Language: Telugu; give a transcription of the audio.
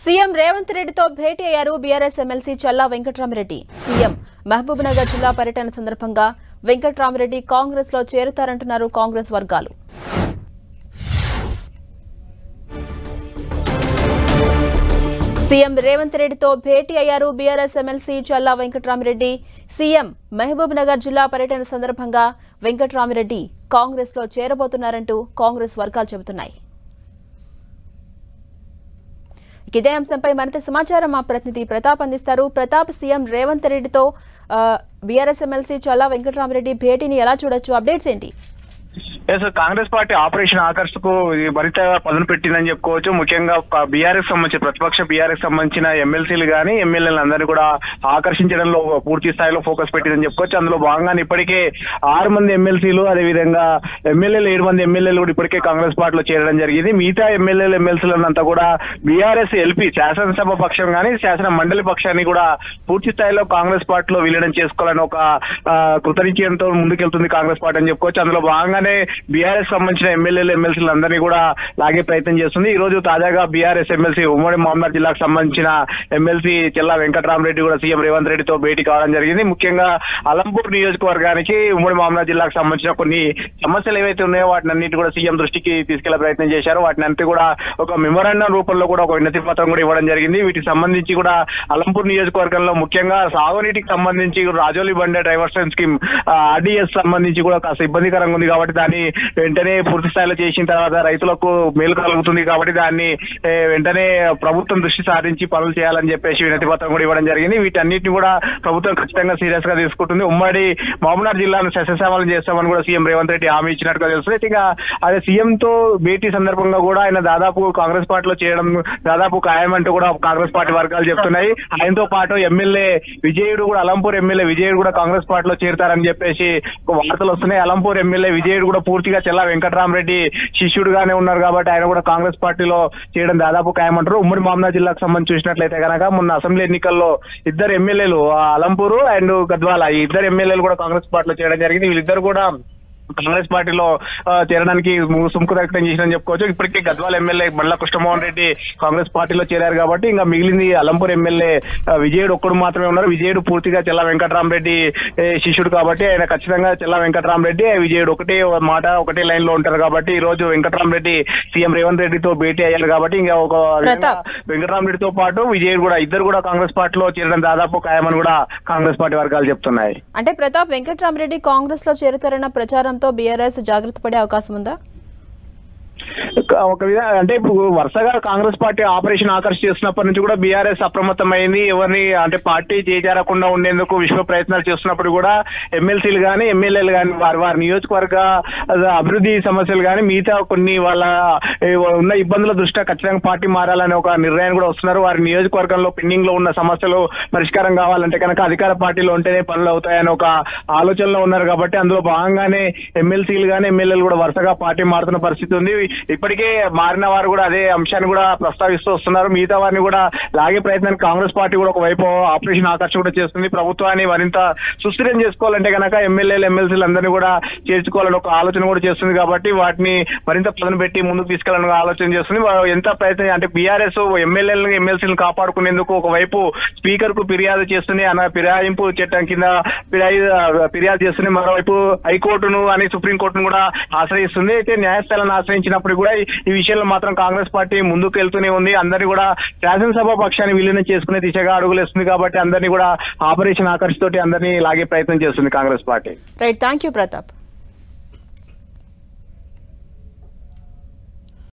సీఎం రేవంత్ రెడ్డితో భేటీ అయ్యారు బీఆర్ఎస్ ఎమ్మెల్సీ చల్లా వెంకట్రామిరెడ్డి. సీఎం మహబూబ్నగర్ జిల్లా పర్యటన సందర్భంగా వెంకట్రామిరెడ్డి కాంగ్రెస్ లో చేరుతారంటున్నారు కాంగ్రెస్ వర్గాలు. సీఎం రేవంత్ రెడ్డితో భేటీ అయ్యారు బీఆర్ఎస్ ఎమ్మెల్సీ చల్లా వెంకట్రామిరెడ్డి. సీఎం మహబూబ్నగర్ జిల్లా పర్యటన సందర్భంగా వెంకట్రామిరెడ్డి కాంగ్రెస్ లో చేరబోతున్నారంటూ కాంగ్రెస్ వర్గాలు చెబుతున్నాయి. ఇదే అంశంపై మరింత సమాచారం మా ప్రతినిధి ప్రతాప్ అందిస్తారు. ప్రతాప్, సీఎం రేవంత్ రెడ్డితో బీఆర్ఎస్ ఎమ్మెల్సీ చల్లా వెంకట్రామిరెడ్డి భేటీని ఎలా చూడొచ్చు? అప్డేట్స్ ఏంటి? కాంగ్రెస్ పార్టీ ఆపరేషన్ ఆకర్ష్ కు మరింత పదును పెట్టిందని చెప్పుకోవచ్చు. ముఖ్యంగా బీఆర్ఎస్ సంబంధించిన ప్రతిపక్ష బీఆర్ఎస్ సంబంధించిన ఎమ్మెల్సీలు కానీ ఎమ్మెల్యేలు అందరినీ కూడా ఆకర్షించడంలో పూర్తి స్థాయిలో ఫోకస్ పెట్టిందని చెప్పుకోవచ్చు. అందులో భాగంగానే ఇప్పటికే 6 మంది ఎమ్మెల్సీలు, అదేవిధంగా ఎమ్మెల్యేలు 7 మంది ఎమ్మెల్యేలు కూడా ఇప్పటికే కాంగ్రెస్ పార్టీలో చేరడం జరిగింది. మిగతా ఎమ్మెల్సీలంతా కూడా బీఆర్ఎస్ ఎల్పీ శాసనసభ పక్షం కానీ శాసన మండలి పక్షాన్ని కూడా పూర్తి స్థాయిలో కాంగ్రెస్ పార్టీలో విలీనం చేసుకోవాలని ఒక కృతనిశ్చయంతో ముందుకెళ్తుంది కాంగ్రెస్ పార్టీ అని చెప్పుకోవచ్చు. అందులో భాగంగానే బీఆర్ఎస్ సంబంధించిన ఎమ్మెల్యేలు ఎమ్మెల్సీలు అందరినీ కూడా లాగే ప్రయత్నం చేస్తుంది. ఈ రోజు తాజాగా బీఆర్ఎస్ ఎమ్మెల్సీ ఉమ్మడి మహబూబ్నగర్ జిల్లాకు సంబంధించిన ఎమ్మెల్సీ చల్లా వెంకట్రామిరెడ్డి కూడా సీఎం రేవంత్ రెడ్డితో భేటీ కావడం జరిగింది. ముఖ్యంగా అలంపూర్ నియోజకవర్గానికి ఉమ్మడి మహబూబ్నగర్ జిల్లాకు సంబంధించిన కొన్ని సమస్యలు ఏవైతే ఉన్నాయో వాటిని అన్నిటి కూడా సీఎం దృష్టికి తీసుకెళ్లే ప్రయత్నం చేశారు. వాటిని అంతా కూడా ఒక మెమోరాండం రూపంలో కూడా ఒక వినతి పత్రం కూడా ఇవ్వడం జరిగింది. వీటికి సంబంధించి కూడా అలంపూర్ నియోజకవర్గంలో ముఖ్యంగా సాగునీటికి సంబంధించి రాజోలి బండే డైవర్షన్ స్కీమ్ ఆర్డీఎస్ సంబంధించి కూడా కాస్త ఇబ్బందికరంగా ఉంది కాబట్టి దాన్ని వెంటనే పూర్తి స్థాయిలో చేసిన తర్వాత రైతులకు మేలు కలుగుతుంది కాబట్టి దాన్ని వెంటనే ప్రభుత్వం దృష్టి సారించి పనులు చేయాలని చెప్పేసి వినతి పత్రం కూడా ఇవ్వడం జరిగింది. వీటన్నిటిని కూడా ప్రభుత్వం ఖచ్చితంగా సీరియస్ గా తీసుకుంటుంది. ఉమ్మడి మహబూబ్నగర్ జిల్లాను సస్యశ్యామలం చేస్తామని కూడా సీఎం రేవంత్ రెడ్డి హామీ ఇచ్చినట్టుగా తెలుస్తుంది. ఇక అదే సీఎం తో భేటీ సందర్భంగా కూడా ఆయన దాదాపు కాంగ్రెస్ పార్టీలో చేయడం దాదాపు ఖాయమంటూ కూడా కాంగ్రెస్ పార్టీ వర్గాలు చెప్తున్నాయి. ఆయనతో పాటు ఎమ్మెల్యే విజయుడు కూడా అలంపూర్ ఎమ్మెల్యే విజయుడు కూడా కాంగ్రెస్ పార్టీలో చేరుతారని చెప్పేసి వార్తలు వస్తున్నాయి. అలంపూర్ ఎమ్మెల్యే విజయుడు కూడా పూర్తిగా చల్లా వెంకట్రామిరెడ్డి శిష్యుడుగానే ఉన్నారు కాబట్టి ఆయన కూడా కాంగ్రెస్ పార్టీలో చేయడం దాదాపు ఖాయమంటారు. ఉమ్మడి మహబూబ్నగర్ జిల్లాకు సంబంధించి చూసినట్లయితే కనుక మొన్న అసెంబ్లీ ఎన్నికల్లో 2 ఎమ్మెల్యేలు అలంపూరు అండ్ గద్వాల ఈ 2 ఎమ్మెల్యేలు కూడా కాంగ్రెస్ పార్టీలో చేయడం జరిగింది. వీళ్ళిద్దరు కూడా కాంగ్రెస్ పార్టీలో చేరడానికి సుముఖత వ్యక్తం చేసినని చెప్పుకోవచ్చు. ఇప్పటికే గద్వాల ఎమ్మెల్యే బండ్ల కృష్ణమోహన్ రెడ్డి కాంగ్రెస్ పార్టీలో చేరారు కాబట్టి ఇంకా మిగిలింది అలంపూర్ ఎమ్మెల్యే విజయుడు ఒక్కడు మాత్రమే ఉన్నారు. విజయుడు పూర్తిగా చల్లా వెంకట్రామిరెడ్డి శిష్యుడు కాబట్టి ఆయన ఖచ్చితంగా చల్లా వెంకట్రామిరెడ్డి విజయుడు ఒకటే మాట ఒకటే లైన్ లో ఉంటారు కాబట్టి ఈ రోజు వెంకట్రామిరెడ్డి సీఎం రేవంత్ రెడ్డితో భేటీ అయ్యారు కాబట్టి ఇంకా ఒక వెంకట్రామిరెడ్డితో పాటు విజయుడు కూడా ఇద్దరు కూడా కాంగ్రెస్ పార్టీలో చేరడం దాదాపు ఖాయమని కూడా కాంగ్రెస్ పార్టీ వర్గాలు చెప్తున్నాయి. అంటే ప్రతాప్, వెంకట్రామిరెడ్డి కాంగ్రెస్ లో చేరుతారన్న ప్రచారం బీఆర్ఎస్ జాగ్రత్త పడే అవకాశం ఉందా? ఒక విధంగా అంటే ఇప్పుడు వరుసగా కాంగ్రెస్ పార్టీ ఆపరేషన్ ఆకర్ష్ చేస్తున్నప్పటి నుంచి కూడా బీఆర్ఎస్ అప్రమత్తమైంది. ఎవరిని అంటే పార్టీ చేజారకుండా ఉండేందుకు విశ్వ ప్రయత్నాలు చేస్తున్నప్పుడు కూడా ఎమ్మెల్సీలు కానీ ఎమ్మెల్యేలు కానీ వారి నియోజకవర్గ అభివృద్ధి సమస్యలు కానీ మిగతా కొన్ని వాళ్ళ ఉన్న ఇబ్బందుల దృష్ట్యా ఖచ్చితంగా పార్టీ మారాలనే ఒక నిర్ణయం కూడా వస్తున్నారు. వారి నియోజకవర్గంలో పెండింగ్ లో ఉన్న సమస్యలు పరిష్కారం కావాలంటే కనుక అధికార పార్టీలో ఉంటేనే పనులు అవుతాయని ఒక ఆలోచనలో ఉన్నారు కాబట్టి అందులో భాగంగానే ఎమ్మెల్సీలు కానీ ఎమ్మెల్యేలు కూడా వరుసగా పార్టీ మారుతున్న పరిస్థితి ఉంది. ఇప్పటికే మారిన వారు కూడా అదే అంశాన్ని కూడా ప్రస్తావిస్తూ వస్తున్నారు. మిగతా వారిని కూడా లాగే ప్రయత్నానికి కాంగ్రెస్ పార్టీ కూడా ఒకవైపు ఆపరేషన్ ఆకర్ష్ కూడా చేస్తుంది. ప్రభుత్వాన్ని మరింత సుస్థిరం చేసుకోవాలంటే కనుక ఎమ్మెల్యేలు ఎమ్మెల్సీలు అందరినీ కూడా చేర్చుకోవాలని ఒక ఆలోచన కూడా చేస్తుంది కాబట్టి వాటిని మరింత పదును పెట్టి ముందుకు తీసుకెళ్లాలని ఆలోచన చేస్తుంది. ఎంత ప్రయత్నం అంటే బీఆర్ఎస్ ఎమ్మెల్యేలను ఎమ్మెల్సీలను కాపాడుకునేందుకు ఒకవైపు స్పీకర్ కు ఫిర్యాదు చేస్తుంది, ఫిరాయింపు చట్టం కింద ఫిర్యాదు చేస్తుంది. మరోవైపు హైకోర్టును అని సుప్రీంకోర్టును కూడా ఆశ్రయిస్తుంది. అయితే న్యాయస్థానాన్ని ఆశ్రయించినప్పుడు కూడా ఈ విషయంలో మాత్రం కాంగ్రెస్ పార్టీ ముందుకు వెళ్తూనే ఉంది. అందరినీ కూడా శాసనసభ పక్షాన్ని విలీనం చేసుకునే దిశగా అడుగులేస్తుంది కాబట్టి అందరినీ కూడా ఆపరేషన్ ఆకర్ష్ తోటి అందరినీ లాగే ప్రయత్నం చేస్తుంది Congress party. Right, thank you Pratap.